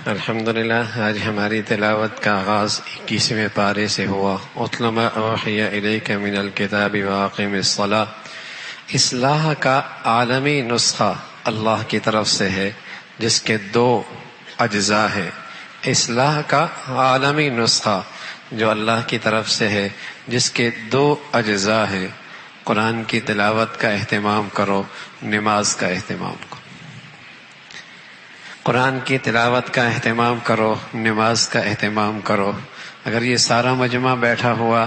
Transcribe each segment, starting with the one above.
الحمدللہ آج ہماری تلاوت کا آغاز 21ویں پارے سے ہوا۔ اتل ما اوحی الیک من الکتاب واقم الصلاۃ۔ اصلاح کا عالمی نسخہ اللہ کی طرف سے ہے جس کے دو اجزاء ہیں۔ اصلاح کا عالمی نسخہ جو اللہ کی طرف سے ہے جس کے دو اجزاء ہیں۔ قرآن کی تلاوت کا اہتمام کرو، نماز کا اہتمام کرو۔ قرآن کی تلاوت کا اہتمام کرو، نماز کا اہتمام کرو۔ اگر یہ سارا مجمع بیٹھا ہوا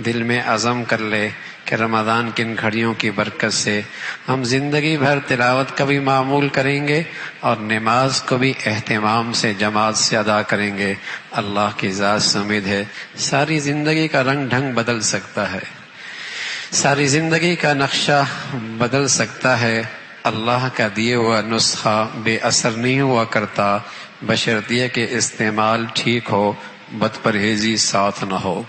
دل میں عزم کر لے کہ رمضان کی ان گھڑیوں کی برکت سے ہم زندگی بھر تلاوت کا بھی معمول کریں گے اور نماز کو بھی اہتمام سے جماعت سے ادا کریں گے، اللہ کی ذات سے امید ہے ساری زندگی کا رنگ ڈھنگ بدل سکتا ہے، ساری زندگی کا نقشہ بدل سکتا ہے۔ اللہ کا دیے ہوا نسخہ بے اثر نہیں ہوا کرتا بشرطیہ کہ استعمال ٹھیک ہو، بد پرہیزی ساتھ نہ ہو۔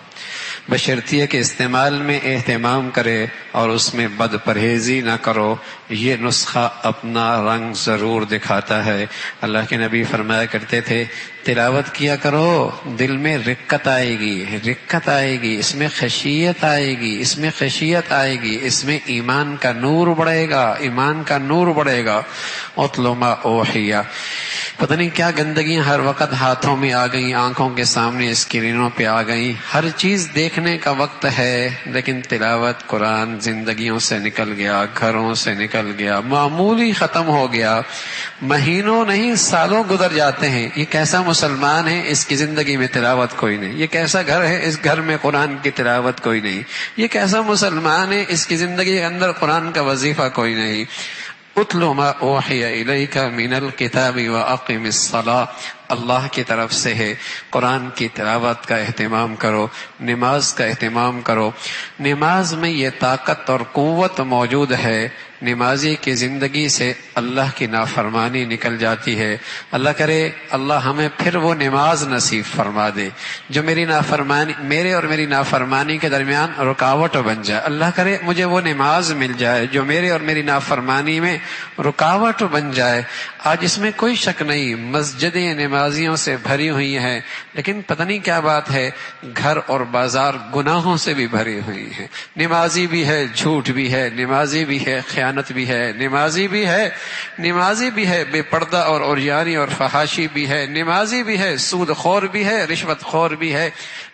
بشرطیہ کے استعمال میں اہتمام کرے اور اس میں بد پرہیزی نہ کرو۔ یہ نسخہ اپنا رنگ ضرور دکھاتا ہے۔ اللہ کے نبی فرمایا کرتے تھے تلاوت کیا کرو، دل میں رقت آئے گی، رقت آئے گی، اس میں خشیت آئے گی، اس میں خشیت آئے گی، اس میں ایمان کا نور بڑھے گا، ایمان کا نور بڑھے گا۔ اتل ما اوحی، پتہ نہیں کیا گندگیاں ہر وقت ہاتھوں میں آ گئیں، آنکھوں کے سامنے اسکرینوں پہ آ گئیں، ہر چیز دیکھنے کا وقت ہے لیکن تلاوت قرآن زندگیوں سے نکل گیا، گھروں سے نکل گیا، معمولی ختم ہو گیا۔ مہینوں نہیں سالوں گزر جاتے ہیں۔ یہ کیسا مسلمان ہے اس کی زندگی میں تلاوت کوئی نہیں، یہ کیسا گھر ہے اس گھر میں قرآن کی تلاوت کوئی نہیں، یہ کیسا مسلمان ہے اس کی زندگی کے اندر قرآن کا وظیفہ کوئی نہیں۔ اتل ما اوحی الیک من الکتاب واقم الصلاۃ، اللہ کی طرف سے ہے، قرآن کی تلاوت کا اہتمام کرو، نماز کا اہتمام کرو۔ نماز میں یہ طاقت اور قوت موجود ہے، نمازی کی زندگی سے اللہ کی نافرمانی نکل جاتی ہے۔ اللہ کرے اللہ ہمیں پھر وہ نماز نصیب فرما دے جو میری نافرمانی، میرے اور میری نافرمانی کے درمیان رکاوٹ بن جائے۔ اللہ کرے مجھے وہ نماز مل جائے جو میرے اور میری نافرمانی میں رکاوٹ بن جائے۔ آج اس میں کوئی شک نہیں مسجدیں نمازیوں سے بھری ہوئی ہیں، لیکن پتہ نہیں کیا بات ہے گھر اور بازار گناہوں سے بھی بھری ہوئی ہیں۔ نمازی بھی ہے، جھوٹ بھی ہے، نمازی بھی ہے، خیانت بھی ہے، نمازی بھی ہے، نمازی بھی ہے، بے پردہ اور عریانی اور فحاشی بھی ہے، نمازی بھی ہے، سود خور بھی ہے، رشوت خور بھی ہے۔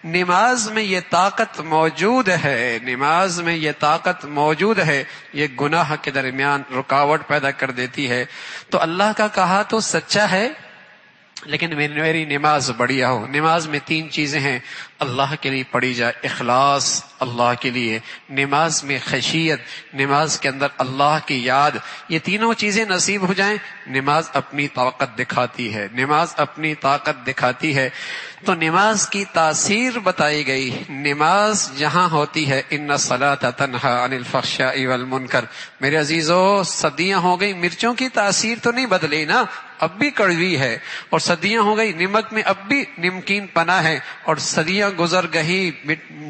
نماز میں یہ طاقت موجود ہے، نماز میں یہ طاقت موجود ہے، یہ گناہ کے درمیان رکاوٹ پیدا کر دیتی ہے۔ تو اللہ کا کہا تو سچا ہے لیکن میری نماز بڑھیا ہو۔ نماز میں تین چیزیں ہیں، اللہ کے لیے پڑھی جائے، اخلاص اللہ کے لیے، نماز میں خشیت، نماز کے اندر اللہ کی یاد، یہ تینوں چیزیں نصیب ہو جائیں نماز اپنی طاقت دکھاتی ہے، نماز اپنی طاقت دکھاتی ہے۔ تو نماز کی تاثیر بتائی گئی، نماز جہاں ہوتی ہے ان الصلاۃ تنہی عن الفحشاء والمنکر۔ میرے عزیزو صدیاں ہو گئی، مرچوں کی تاثیر تو نہیں بدلی نا، اب بھی کڑوی ہے، اور صدیاں ہو گئی نمک میں اب بھی نمکین پنا ہے، اور صدیاں گزر گئی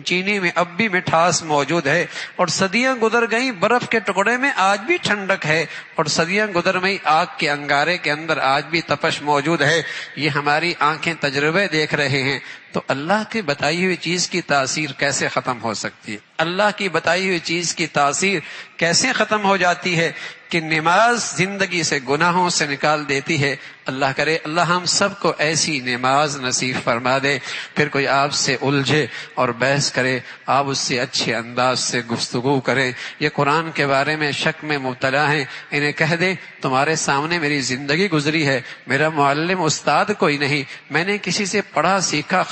چینی میں اب بھی مٹھاس موجود ہے، اور صدیاں گزر گئی برف کے ٹکڑے میں آج بھی ٹھنڈک ہے، اور صدیاں گزر گئی آگ کے انگارے کے اندر آج بھی تپش موجود ہے۔ یہ ہماری آنکھیں تجربے دیکھ رہے ہیں۔ تو اللہ کی بتائی ہوئی چیز کی تاثیر کیسے ختم ہو سکتی ہے؟ اللہ کی بتائی ہوئی چیز کی تاثیر کیسے ختم ہو جاتی ہے کہ نماز زندگی سے گناہوں سے نکال دیتی ہے۔ اللہ کرے اللہ ہم سب کو ایسی نماز نصیب فرما دے۔ پھر کوئی آپ سے الجھے اور بحث کرے، آپ اس سے اچھے انداز سے گفتگو کریں۔ یہ قرآن کے بارے میں شک میں مبتلا ہیں، انہیں کہہ دیں تمہارے سامنے میری زندگی گزری ہے، میرا معلم استاد کوئی نہیں، میں نے کسی سے پڑھا سیکھا،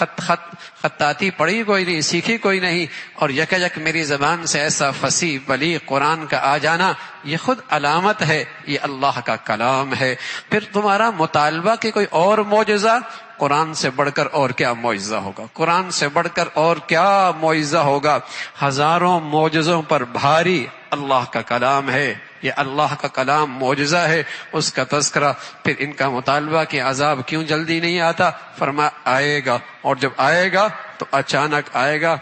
خطاطی پڑھی کوئی نہیں، سیکھی کوئی نہیں، اور یک میری زبان سے ایسا فصیح بلیغ قرآن کا آ جانا یہ خود علامت ہے، یہ اللہ کا کلام ہے۔ پھر تمہارا مطالبہ کہ کوئی اور معجزہ، قرآن سے بڑھ کر اور کیا معجزہ ہوگا، قرآن سے بڑھ کر اور کیا معجزہ ہوگا۔ ہزاروں معجزوں پر بھاری اللہ کا کلام ہے، یہ اللہ کا کلام معجزہ ہے، اس کا تذکرہ۔ پھر ان کا مطالبہ کہ عذاب کیوں جلدی نہیں آتا، فرما آئے گا، اور جب آئے گا تو اچانک آئے گا،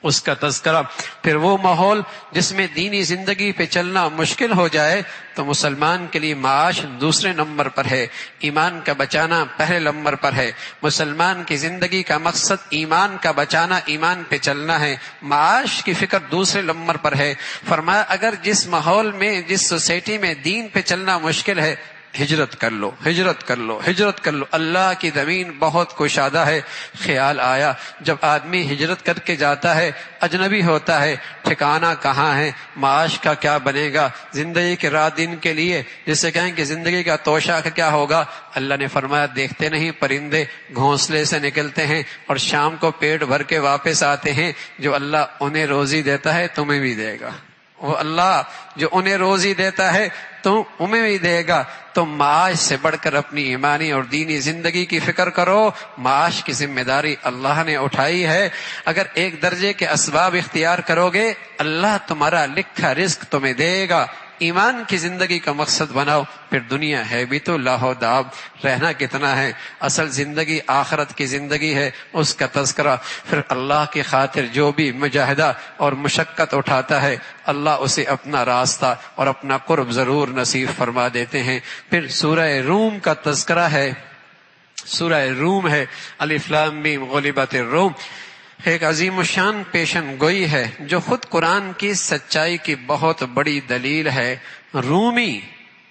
اس کا تذکرہ. پھر وہ ماحول جس میں دینی زندگی پہ چلنا مشکل ہو جائے تو مسلمان کے لیے معاش دوسرے نمبر پر ہے، ایمان کا بچانا پہلے نمبر پر ہے. مسلمان کی زندگی کا مقصد ایمان کا بچانا، ایمان پہ چلنا ہے، معاش کی فکر دوسرے نمبر پر ہے. فرمایا اگر جس ماحول میں، جس سوسائٹی میں دین پہ چلنا مشکل ہے، ہجرت کر لو، ہجرت کر لو، ہجرت کر لو، اللہ کی زمین بہت کشادہ ہے. خیال آیا جب آدمی ہجرت کر کے جاتا ہے، اجنبی ہوتا ہے، ٹھکانہ کہاں ہے، معاش کا کیا بنے گا، زندگی کے رات دن کے لیے جسے کہیں کہ زندگی کا توشہ کا کیا ہوگا. اللہ نے فرمایا دیکھتے نہیں پرندے گھونسلے سے نکلتے ہیں اور شام کو پیٹ بھر کے واپس آتے ہیں. جو اللہ انہیں روزی دیتا ہے تمہیں بھی دے گا، وہ اللہ جو انہیں روزی دیتا ہے تو انہیں بھی دے گا. تو معاش سے بڑھ کر اپنی ایمانی اور دینی زندگی کی فکر کرو. معاش کی ذمہ داری اللہ نے اٹھائی ہے. اگر ایک درجے کے اسباب اختیار کرو گے، اللہ تمہارا لکھا رزق تمہیں دے گا. ایمان کی زندگی کا مقصد بناؤ، پھر دنیا ہے بھی تو لاہو داب، رہنا کتنا ہے. اصل زندگی آخرت کی زندگی ہے، اس کا تذکرہ. پھر اللہ کی خاطر جو بھی مجاہدہ اور مشقت اٹھاتا ہے، اللہ اسے اپنا راستہ اور اپنا قرب ضرور نصیب فرما دیتے ہیں. پھر سورہ روم کا تذکرہ ہے، سورہ روم ہے، الف لام میم غلبت الروم. ایک عظیم الشان پیشن گوئی ہے جو خود قرآن کی سچائی کی بہت بڑی دلیل ہے. رومی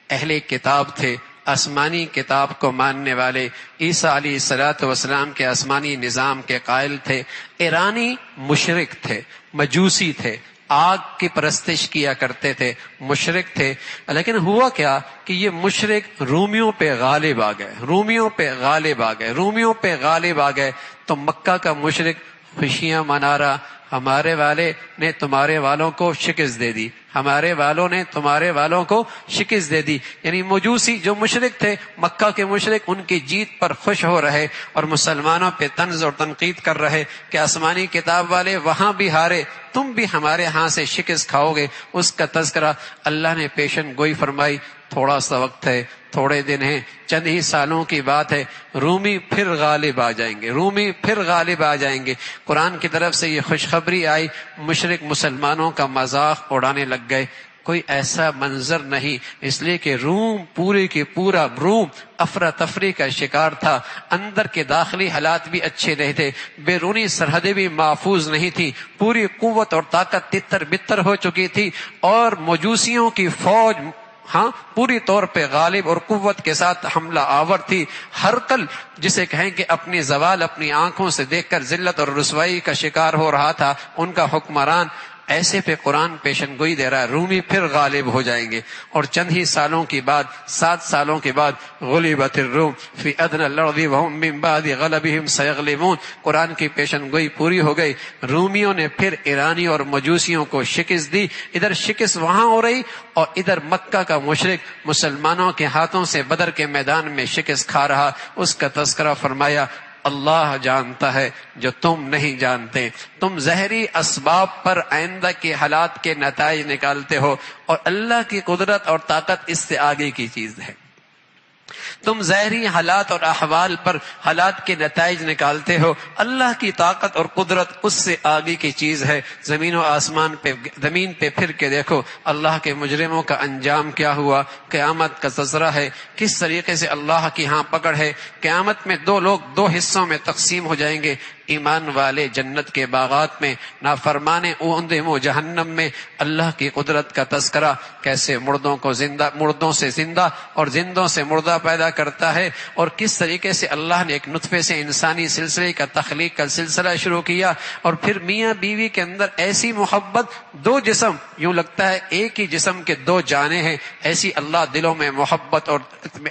اہل کتاب تھے، آسمانی کتاب کو ماننے والے، عیسیٰ علیہ الصلوۃ والسلام کے آسمانی نظام کے قائل تھے. ایرانی مشرک تھے، مجوسی تھے، آگ کی پرستش کیا کرتے تھے، مشرک تھے. لیکن ہوا کیا کہ یہ مشرک رومیوں پہ غالب آ گئے، رومیوں پہ غالب آ گئے، رومیوں پہ غالب آ گئے. تو مکہ کا مشرک خوشیاں منا رہا، ہمارے والے نے تمہارے والوں کو شکست دے دی، ہمارے والوں نے تمہارے والوں کو شکست دے دی. یعنی مجوسی جو مشرک تھے، مکہ کے مشرک، ان کی جیت پر خوش ہو رہے اور مسلمانوں پہ طنز اور تنقید کر رہے کہ آسمانی کتاب والے وہاں بھی ہارے، تم بھی ہمارے ہاں سے شکست کھاؤ گے. اس کا تذکرہ اللہ نے پیشن گوئی فرمائی. تھوڑا سا وقت ہے، تھوڑے دن ہیں، چند ہی سالوں کی بات ہے، رومی پھر غالب آ جائیں گے، رومی پھر غالب آ جائیں گے. قرآن کی طرف سے یہ خوشخبری آئی، مشرک مسلمانوں کا مذاق اڑانے لگ گئے. کوئی ایسا منظر نہیں، اس لیے کہ روم پورے کے پورا روم افراتفری کا شکار تھا. اندر کے داخلی حالات بھی اچھے نہیں تھے، بیرونی سرحدیں بھی محفوظ نہیں تھی، پوری قوت اور طاقت تتر بتر ہو چکی تھی اور مجوسیوں کی فوج پوری طور پہ غالب اور قوت کے ساتھ حملہ آور تھی. ہرقل جسے کہیں کہ اپنی زوال اپنی آنکھوں سے دیکھ کر ذلت اور رسوائی کا شکار ہو رہا تھا، ان کا حکمران. ایسے پہ قرآن پیشن گوئی دے رہا ہے رومی پھر غالب ہو جائیں گے. اور چند ہی سالوں کے بعد، 7 سالوں کے بعد، غلبت الروم فی ادنى الارض وهم من بعد غلبهم سيغلبون، قرآن کی پیشن گوئی پوری ہو گئی. رومیوں نے پھر ایرانی اور مجوسیوں کو شکست دی. ادھر شکست وہاں ہو رہی اور ادھر مکہ کا مشرک مسلمانوں کے ہاتھوں سے بدر کے میدان میں شکست کھا رہا. اس کا تذکرہ فرمایا اللہ جانتا ہے جو تم نہیں جانتے. تم ظاہری اسباب پر آئندہ کے حالات کے نتائج نکالتے ہو اور اللہ کی قدرت اور طاقت اس سے آگے کی چیز ہے. تم ظاہری حالات اور احوال پر حالات کے نتائج نکالتے ہو، اللہ کی طاقت اور قدرت اس سے آگے کی چیز ہے. زمین و آسمان پہ، زمین پہ پھر کے دیکھو اللہ کے مجرموں کا انجام کیا ہوا. قیامت کا تذکرہ ہے، کس طریقے سے اللہ کی ہاں پکڑ ہے. قیامت میں 2 لوگ 2 حصوں میں تقسیم ہو جائیں گے، ایمان والے جنت کے باغات میں، نافرمانے اوندے وہ جہنم میں. اللہ کی قدرت کا تذکرہ، کیسے مردوں سے زندہ اور زندوں سے مردہ پیدا کرتا ہے، اور کس طریقے سے اللہ نے ایک نطفے سے انسانی سلسلے کا تخلیق کا سلسلہ شروع کیا. اور پھر میاں بیوی کے اندر ایسی محبت، 2 جسم، یوں لگتا ہے ایک ہی جسم کے 2 جانیں ہیں، ایسی اللہ دلوں میں محبت اور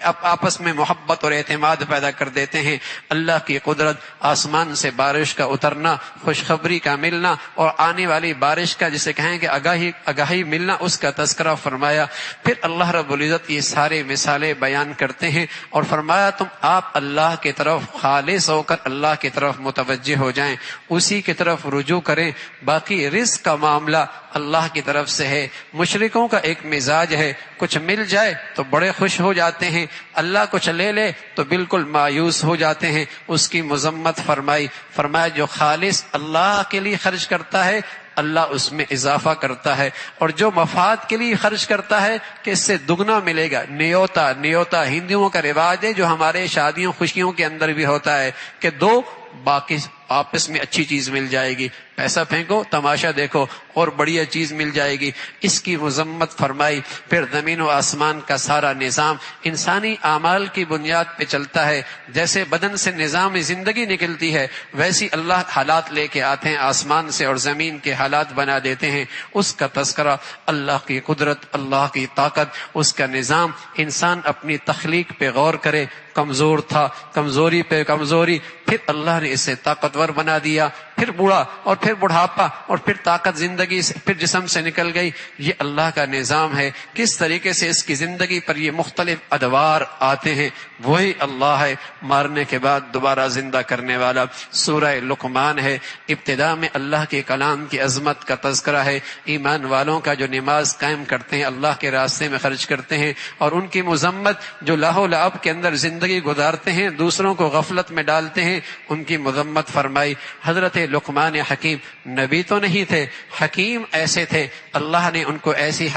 آپس میں محبت اور اعتماد پیدا کر دیتے ہیں. اللہ کی قدرت، آسمان سے بارش کا اترنا، خوشخبری کا ملنا اور آنے والی بارش کا جسے کہیں کہ آگاہی ملنا، اس کا تذکرہ فرمایا. پھر اللہ رب العزت یہ سارے مثالیں بیان کرتے ہیں اور فرمایا تم آپ اللہ کی طرف خالص ہو کر اللہ کی طرف متوجہ ہو جائیں، اسی کی طرف رجوع کریں، باقی رزق کا معاملہ اللہ کی طرف سے ہے۔ مشرکوں کا ایک مزاج ہے، کچھ مل جائے تو بڑے خوش ہو جاتے ہیں، اللہ کچھ لے لے تو بالکل مایوس ہو جاتے ہیں۔ اس کی مذمت فرمایا جو خالص اللہ کے لیے خرچ کرتا ہے اللہ اس میں اضافہ کرتا ہے، اور جو مفاد کے لیے خرچ کرتا ہے کہ اس سے دگنا ملے گا۔ نیوتا ہندوؤں کا رواج ہے جو ہمارے شادیوں خوشیوں کے اندر بھی ہوتا ہے کہ دو باقی آپس میں اچھی چیز مل جائے گی، پیسہ پھینکو تماشا دیکھو اور بڑھیا چیز مل جائے گی۔ اس کی مذمت فرمائی۔ پھر زمین و آسمان کا سارا نظام انسانی اعمال کی بنیاد پہ چلتا ہے، جیسے بدن سے نظام زندگی نکلتی ہے ویسی اللہ حالات لے کے آتے ہیں آسمان سے اور زمین کے حالات بنا دیتے ہیں۔ اس کا تذکرہ، اللہ کی قدرت، اللہ کی طاقت، اس کا نظام، انسان اپنی تخلیق پہ غور کرے۔ کمزور تھا، کمزوری پہ کمزوری، پھر اللہ نے اسے طاقتور بنا دیا، پھر بوڑھا اور پھر بڑھاپا اور پھر طاقت زندگی سے پھر جسم سے نکل گئی۔ یہ اللہ کا نظام ہے، کس طریقے سے اس کی زندگی پر یہ مختلف ادوار آتے ہیں، وہی اللہ ہے، مارنے کے بعد دوبارہ زندہ کرنے والا۔ سورہ لقمان ہے، ابتدا میں اللہ کے کلام کی عظمت کا تذکرہ ہے، ایمان والوں کا جو نماز قائم کرتے ہیں، اللہ کے راستے میں خرچ کرتے ہیں، اور ان کی مذمت جو لاہ و لعب کے اندر زندگی گزارتے ہیں، دوسروں کو غفلت میں ڈالتے ہیں، ان کی مذمت فرمائی۔ حضرت لقمان حکیم نبی تو نہیں تھے، حکیم ایسے تھے، اللہ نے ان کو ایسی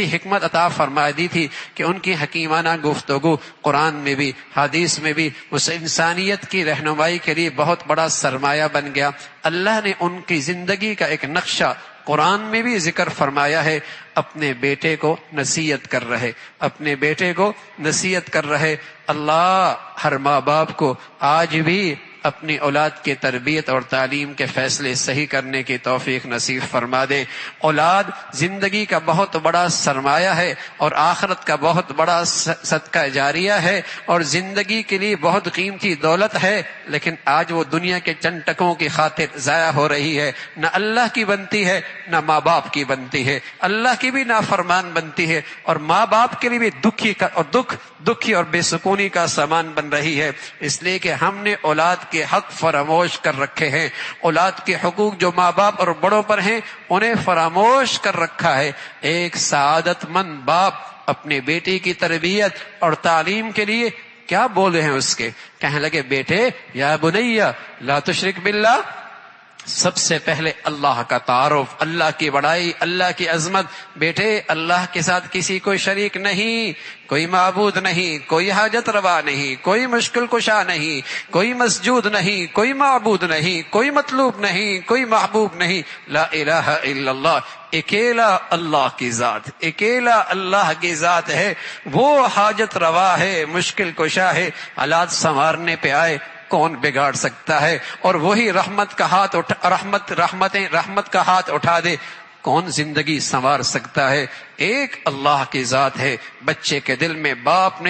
حکمت عطا فرما دی تھی کہ ان کی حکیمانہ گفتگو قرآن میں بھی حدیث میں بھی اس انسانیت کی رہنمائی کے لیے بہت بڑا سرمایہ بن گیا۔ اللہ نے ان کی زندگی کا ایک نقشہ قرآن میں بھی ذکر فرمایا ہے۔ اپنے بیٹے کو نصیحت کر رہے اللہ ہر ماں باپ کو آج بھی اپنی اولاد کی تربیت اور تعلیم کے فیصلے صحیح کرنے کی توفیق نصیب فرما دے۔ اولاد زندگی کا بہت بڑا سرمایہ ہے اور آخرت کا بہت بڑا صدقہ جاریہ ہے اور زندگی کے لیے بہت قیمتی دولت ہے، لیکن آج وہ دنیا کے چند ٹکوں کی خاطر ضائع ہو رہی ہے، نہ اللہ کی بنتی ہے نہ ماں باپ کی بنتی ہے، اللہ کی بھی نافرمان بنتی ہے اور ماں باپ کے لیے بھی دکھی اور بے سکونی کا سامان بن رہی ہے۔ اس لیے کہ ہم نے اولاد کے حق فراموش کر رکھے ہیں، اولاد کے حقوق جو ماں باپ اور بڑوں پر ہیں انہیں فراموش کر رکھا ہے۔ ایک سعادت مند باپ اپنے بیٹے کی تربیت اور تعلیم کے لیے کیا بول رہے ہیں، اس کے کہنے لگے بیٹے یا بنیا لا تشرک باللہ، سب سے پہلے اللہ کا تعارف، اللہ کی بڑائی، اللہ کی عظمت۔ بیٹے اللہ کے ساتھ کسی کو شریک نہیں، کوئی معبود نہیں، کوئی حاجت روا نہیں، کوئی مشکل کشا نہیں، کوئی مسجود نہیں، کوئی معبود نہیں، کوئی مطلوب نہیں، کوئی محبوب نہیں، لا الہ الا اللہ، اکیلا اللہ کی ذات، اکیلا اللہ کی ذات ہے، وہ حاجت روا ہے، مشکل کشا ہے۔ حالات سنوارنے پہ آئے کون بگاڑ سکتا ہے، اور وہی رحمت کا ہاتھ اٹھا دے کون زندگی سنوار سکتا ہے۔ ایک اللہ کی ذات ہے۔ بچے کے دل میں باپ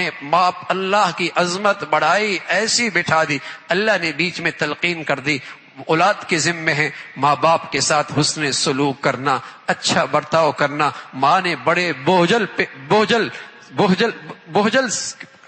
اللہ کی عظمت بڑائی ایسی بٹھا دی، اللہ نے بیچ میں تلقین کر دی، اولاد کے ذمے ہے ماں باپ کے ساتھ حسن سلوک کرنا، اچھا برتاؤ کرنا۔ ماں نے بڑے بوجھل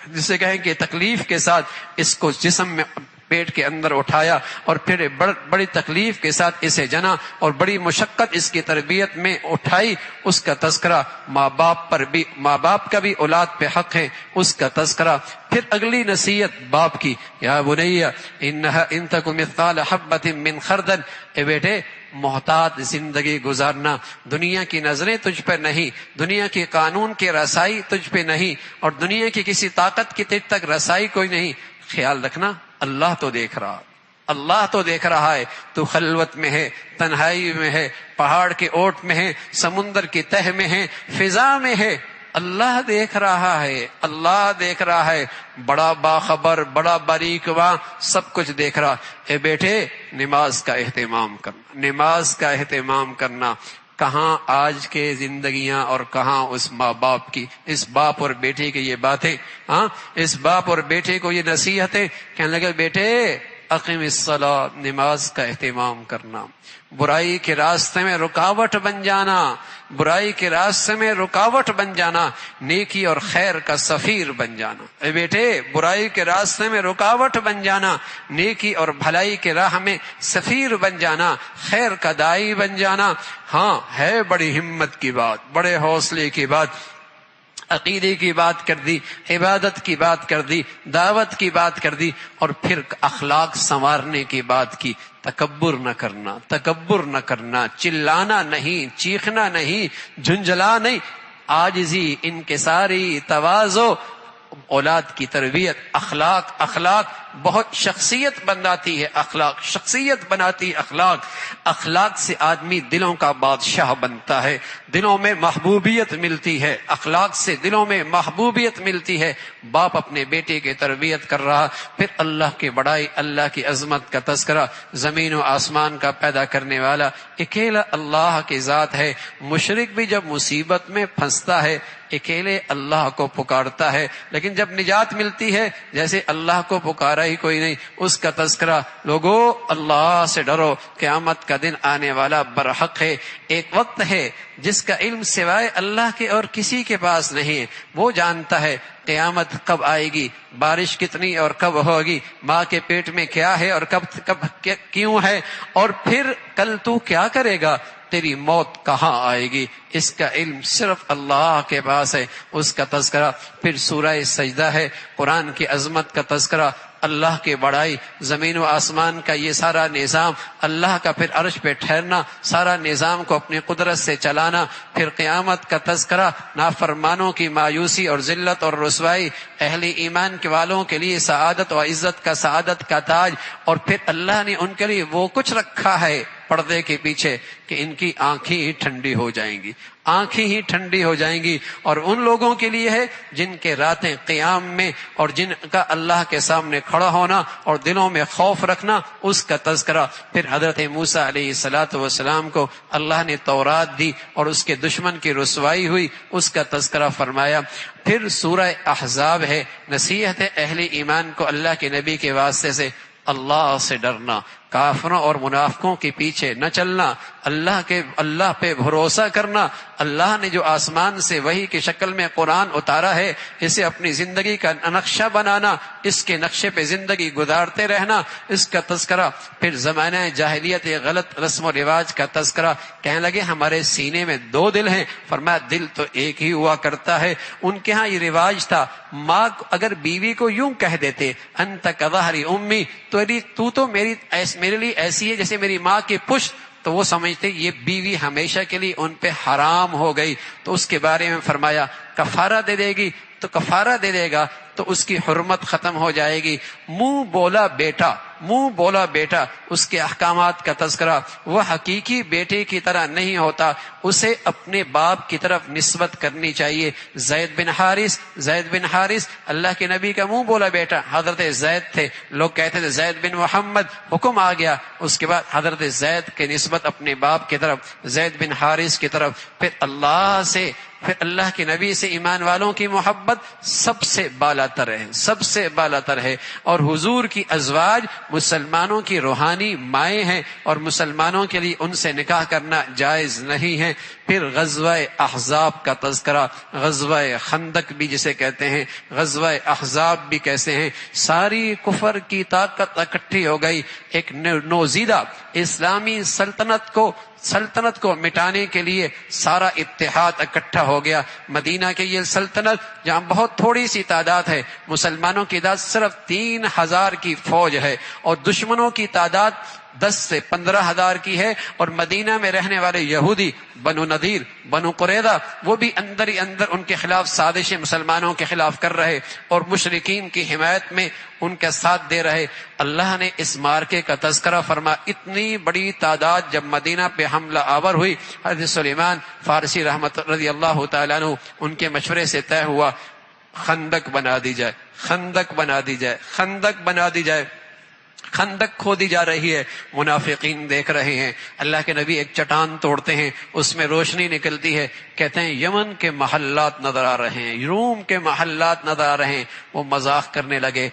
جسے کہیں کہ تکلیف کے ساتھ اس کو جسم میں پیٹ کے اندر اٹھایا اور پھر بڑی تکلیف کے ساتھ اسے جنا اور بڑی مشقت اس کی تربیت میں اٹھائی۔ اس کا تذکرہ ماں باپ کا بھی اولاد پہ حق ہے، اس کا تذکرہ۔ پھر اگلی نصیحت باپ کی، یا بنیا انہا ان تک مثقال حبۃ من خردل، اے بیٹے محتاط زندگی گزارنا، دنیا کی نظریں تجھ پہ نہیں، دنیا کی قانون کی رسائی تجھ پہ نہیں، اور دنیا کی کسی طاقت کی تجھ تک رسائی کوئی نہیں۔ خیال رکھنا اللہ تو دیکھ رہا ہے، تو خلوت میں ہے، تنہائی میں ہے، پہاڑ کے اوٹ میں ہے، سمندر کی تہ میں ہے، فضا میں ہے، اللہ دیکھ رہا ہے، بڑا باخبر، بڑا باریک واں، سب کچھ دیکھ رہا۔ اے بیٹے نماز کا اہتمام کرنا۔ کہاں آج کے زندگیاں اور کہاں اس ماں باپ کی، اس باپ اور بیٹے کی یہ باتیں، اس باپ اور بیٹے کو یہ نصیحتیں، کہنے لگے بیٹے اقیم الصلاۃ، نماز کا اہتمام کرنا، برائی کے راستے میں رکاوٹ بن جانا، برائی کے راستے میں رکاوٹ بن جانا، نیکی اور خیر کا سفیر بن جانا۔ اے بیٹے، برائی کے راستے میں رکاوٹ بن جانا، نیکی اور بھلائی کے راہ میں سفیر بن جانا، خیر کا داعی بن جانا، ہاں ہے بڑی ہمت کی بات، بڑے حوصلے کی بات۔ عقیدے کی بات کر دی، عبادت کی بات کر دی، دعوت کی بات کر دی، اور پھر اخلاق سنوارنے کی بات کی۔ تکبر نہ کرنا، تکبر نہ کرنا، چلانا نہیں، چیخنا نہیں، جھنجھلا نہیں، عاجزی، انکساری، تواضع، اولاد کی تربیت، اخلاق، اخلاق بہت شخصیت بناتی ہے، اخلاق شخصیت بناتی، اخلاق سے آدمی دلوں کا بادشاہ بنتا ہے، دلوں میں محبوبیت ملتی ہے، اخلاق سے دلوں میں محبوبیت ملتی ہے۔ باپ اپنے بیٹے کی تربیت کر رہا، پھر اللہ کی بڑائی، اللہ کی عظمت کا تذکرہ، زمین و آسمان کا پیدا کرنے والا اکیلا اللہ کی ذات ہے۔ مشرک بھی جب مصیبت میں پھنستا ہے اکیلے اللہ کو پکارتا ہے، لیکن جب نجات ملتی ہے جیسے اللہ کو پکارا ہی کوئی نہیں، اس کا تذکرہ۔ لوگو اللہ سے ڈرو، قیامت کا دن آنے والا برحق ہے۔ ایک وقت ہے جس کا علم سوائے اللہ کے اور کسی کے پاس نہیں ہے، وہ جانتا ہے قیامت کب آئے گی، بارش کتنی اور کب ہوگی، ماں کے پیٹ میں کیا ہے اور کب کیوں ہے، اور پھر کل تو کیا کرے گا، تیری موت کہاں آئے گی، اس کا علم صرف اللہ کے پاس ہے۔ اس کا تذکرہ۔ پھر سورہ سجدہ ہے، قرآن کی عظمت کا تذکرہ، اللہ کی بڑائی، زمین و آسمان کا یہ سارا نظام، اللہ کا پھر عرش پہ ٹھہرنا، سارا نظام کو اپنی قدرت سے چلانا، پھر قیامت کا تذکرہ، نافرمانوں کی مایوسی اور ذلت اور رسوائی، اہل ایمان کے والوں کے لیے سعادت و عزت کا، سعادت کا تاج، اور پھر اللہ نے ان کے لیے وہ کچھ رکھا ہے پردے کے پیچھے کہ ان کی آنکھیں ہی ٹھنڈی ہو جائیں گی، آنکھیں ہی ٹھنڈی ہو جائیں گی، اور ان لوگوں کے لیے ہے جن کے راتیں قیام میں اور جن کا اللہ کے سامنے کھڑا ہونا اور دلوں میں خوف رکھنا، اس کا تذکرہ۔ پھر حضرت موسیٰ علیہ الصلاۃ والسلام کو اللہ نے تورات دی اور اس کے دشمن کی رسوائی ہوئی، اس کا تذکرہ فرمایا۔ پھر سورہ احزاب ہے، نصیحت اہل ایمان کو اللہ کے نبی کے واسطے سے اللہ سے ڈرنا، کافروں اور منافقوں کے پیچھے نہ چلنا، اللہ پہ بھروسہ کرنا، اللہ نے جو آسمان سے وحی کی شکل میں قرآن اتارا ہے اسے اپنی زندگی کا نقشہ بنانا، اس کے نقشے پہ زندگی گزارتے رہنا، اس کا تذکرہ۔ پھر زمانہ جاہلیت غلط رسم و رواج کا تذکرہ۔ کہنے لگے ہمارے سینے میں 2 دل ہیں، فرمایا دل تو ایک ہی ہوا کرتا ہے۔ ان کے ہاں یہ رواج تھا، ماں اگر بیوی کو یوں کہہ دیتے انت کظہر امی، تو میرے لیے ایسی ہے جیسے میری ماں کی پشت، تو وہ سمجھتے یہ بیوی ہمیشہ کے لیے ان پہ حرام ہو گئی، تو اس کے بارے میں فرمایا کفارہ دے دے گی، تو کفارہ دے دے گا تو اس کی حرمت ختم ہو جائے گی۔ منہ بولا بیٹا، اس کے احکامات کا تذکرہ۔ وہ حقیقی بیٹے کی طرح نہیں ہوتا، اسے اپنے باپ کی طرف نسبت کرنی چاہیے۔ زید بن حارث اللہ کے نبی کا منہ بولا بیٹا، حضرت زید تھے، لوگ کہتے تھے زید بن محمد، حکم آ گیا، اس کے بعد حضرت زید کی نسبت اپنے باپ کی طرف، زید بن حارث کی طرف۔ پھر اللہ کے نبی سے ایمان والوں کی محبت سب سے بالا تر ہے، اور حضور کی ازواج مسلمانوں کی روحانی مائیں ہیں، اور مسلمانوں کے لیے ان سے نکاح کرنا جائز نہیں ہے۔ پھر غزوہ احزاب کا تذکرہ، غزوہ خندق بھی جسے کہتے ہیں، غزوہ احزاب بھی کیسے ہیں۔ ساری کفر کی طاقت اکٹھی ہو گئی، ایک نوزیدہ اسلامی سلطنت کو مٹانے کے لیے سارا اتحاد اکٹھا ہو گیا۔ مدینہ کی یہ سلطنت جہاں بہت تھوڑی سی تعداد ہے، مسلمانوں کی تعداد صرف 3000 کی فوج ہے، اور دشمنوں کی تعداد 10 سے 15,000 کی ہے، اور مدینہ میں رہنے والے یہودی بنو نذیر، بنو قریظہ، وہ بھی اندر ہی اندر ان کے خلاف سازشیں مسلمانوں کے خلاف کر رہے اور مشرکین کی حمایت میں ان کا ساتھ دے رہے۔ اللہ نے اس مارکے کا تذکرہ فرما، اتنی بڑی تعداد جب مدینہ پہ حملہ آور ہوئی، حضرت سلیمان فارسی رحمت رضی اللہ تعالیٰ عنہ ان کے مشورے سے طے ہوا خندق بنا دی جائے۔ خندق کھودی جا رہی ہے، منافقین دیکھ رہے ہیں، اللہ کے نبی ایک چٹان توڑتے ہیں، اس میں روشنی نکلتی ہے، کہتے ہیں یمن کے محلات نظر آ رہے ہیں، روم کے محلات نظر آ رہے ہیں۔ وہ مذاق کرنے لگے،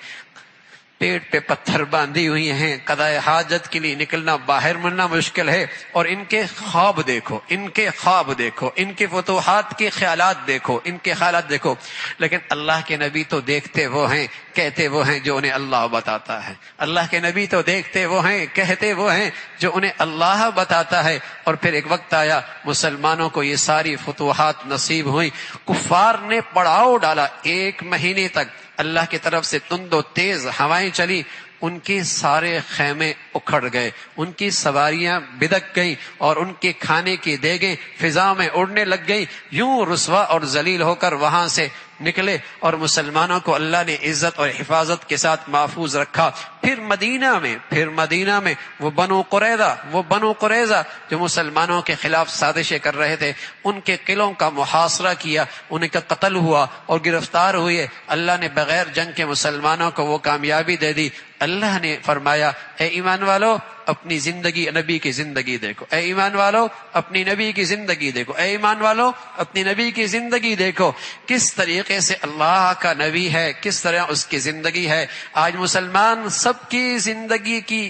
پیٹ پہ پتھر باندھی ہوئی ہیں، قضائے حاجت کے لیے نکلنا باہر ملنا مشکل ہے، اور ان کے خواب دیکھو، ان کے خواب دیکھو، ان کے فتوحات کے خیالات دیکھو، ان کے خیالات دیکھو۔ لیکن اللہ کے نبی تو دیکھتے وہ ہیں، کہتے وہ ہیں جو انہیں اللہ بتاتا ہے۔ اللہ کے نبی تو دیکھتے وہ ہیں، کہتے وہ ہیں جو انہیں اللہ بتاتا ہے۔ اور پھر ایک وقت آیا مسلمانوں کو یہ ساری فتوحات نصیب ہوئی، کفار نے پڑاؤ ڈالا، 1 مہینے تک اللہ کی طرف سے تند و تیز ہوائیں چلی، ان کے سارے خیمے اکھڑ گئے، ان کی سواریاں بدک گئیں، اور ان کے کھانے کی دیگیں فضا میں اڑنے لگ گئیں۔ یوں رسوا اور ذلیل ہو کر وہاں سے نکلے، اور مسلمانوں کو اللہ نے عزت اور حفاظت کے ساتھ محفوظ رکھا۔ پھر مدینہ میں وہ بنو قریظہ جو مسلمانوں کے خلاف سازشیں کر رہے تھے، ان کے قلعوں کا محاصرہ کیا، ان کا قتل ہوا اور گرفتار ہوئے۔ اللہ نے بغیر جنگ کے مسلمانوں کو وہ کامیابی دے دی۔ اللہ نے فرمایا، اے ایمان والو اپنی زندگی نبی کی زندگی دیکھو، اے ایمان والو اپنی نبی کی زندگی دیکھو، اے ایمان والو اپنی نبی کی زندگی دیکھو، کس طریقے سے اللہ کا نبی ہے، کس طرح اس کی زندگی ہے۔ آج مسلمان سب کی زندگی کی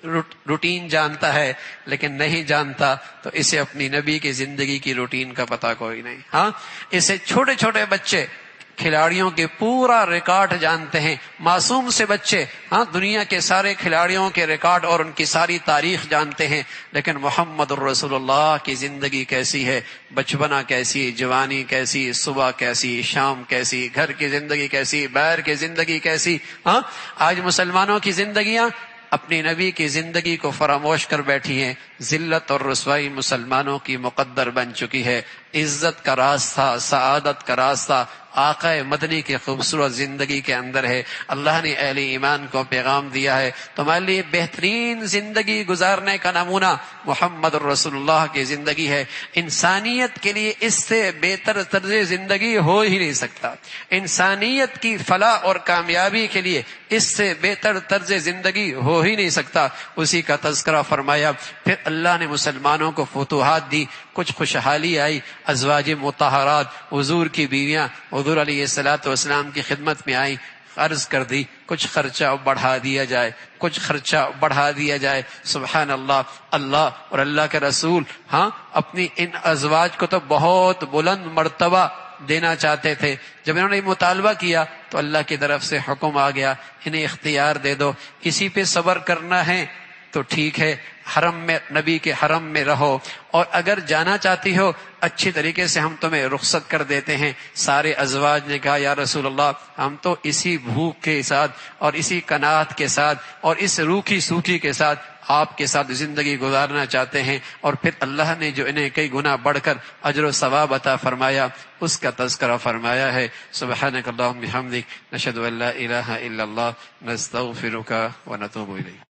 روٹین جانتا ہے، لیکن نہیں جانتا تو اسے اپنی نبی کی زندگی کی روٹین کا پتہ کوئی نہیں۔ ہاں، اسے چھوٹے چھوٹے بچے کھلاڑیوں کے پورا ریکارڈ جانتے ہیں، معصوم سے بچے ہاں دنیا کے سارے کھلاڑیوں کے ریکارڈ اور ان کی ساری تاریخ جانتے ہیں، لیکن محمد الرسول اللہ کی زندگی کیسی ہے، بچپنا کیسی، جوانی کیسی، صبح کیسی، شام کیسی، گھر کی زندگی کیسی، باہر کی زندگی کیسی۔ ہاں، آج مسلمانوں کی زندگیاں اپنی نبی کی زندگی کو فراموش کر بیٹھی ہیں۔ ذلت اور رسوائی مسلمانوں کی مقدر بن چکی ہے۔ عزت کا راستہ، سعادت کا راستہ آقا مدنی کی خوبصورت زندگی کے اندر ہے۔ اللہ نے اہل ایمان کو پیغام دیا ہے، تمہارے لیے بہترین زندگی گزارنے کا نمونہ محمد الرسول اللہ کی زندگی ہے۔ انسانیت کے لیے اس سے بہتر طرز زندگی ہو ہی نہیں سکتا، انسانیت کی فلاح اور کامیابی کے لیے اس سے بہتر طرز زندگی ہو ہی نہیں سکتا۔ اسی کا تذکرہ فرمایا۔ پھر اللہ نے مسلمانوں کو فتوحات دی، کچھ خوشحالی آئی، ازواج مطہرات حضور کی بیویاں حضور علیہ الصلوۃ والسلام کی خدمت میں آئیں، عرض کر دی کچھ خرچہ بڑھا دیا جائے، کچھ خرچہ بڑھا دیا جائے۔ سبحان اللہ، اللہ اور اللہ کے رسول ہاں اپنی ان ازواج کو تو بہت بلند مرتبہ دینا چاہتے تھے۔ جب انہوں نے مطالبہ کیا تو اللہ کی طرف سے حکم آ گیا، انہیں اختیار دے دو، کسی پہ صبر کرنا ہے تو ٹھیک ہے، حرم میں نبی کے حرم میں رہو، اور اگر جانا چاہتی ہو اچھی طریقے سے ہم تمہیں رخصت کر دیتے ہیں۔ سارے ازواج نے کہا یا رسول اللہ ہم تو اسی بھوک کے ساتھ اور اسی قناعت کے ساتھ اور اس روکھی سوکھی کے ساتھ آپ کے ساتھ زندگی گزارنا چاہتے ہیں۔ اور پھر اللہ نے جو انہیں کئی گنا بڑھ کر اجر و ثواب عطا فرمایا اس کا تذکرہ فرمایا ہے۔ سبحانک اللہم بحمدک، نشہد ان لا الہ الا اللہ، نستغفرک ونتوب الیک۔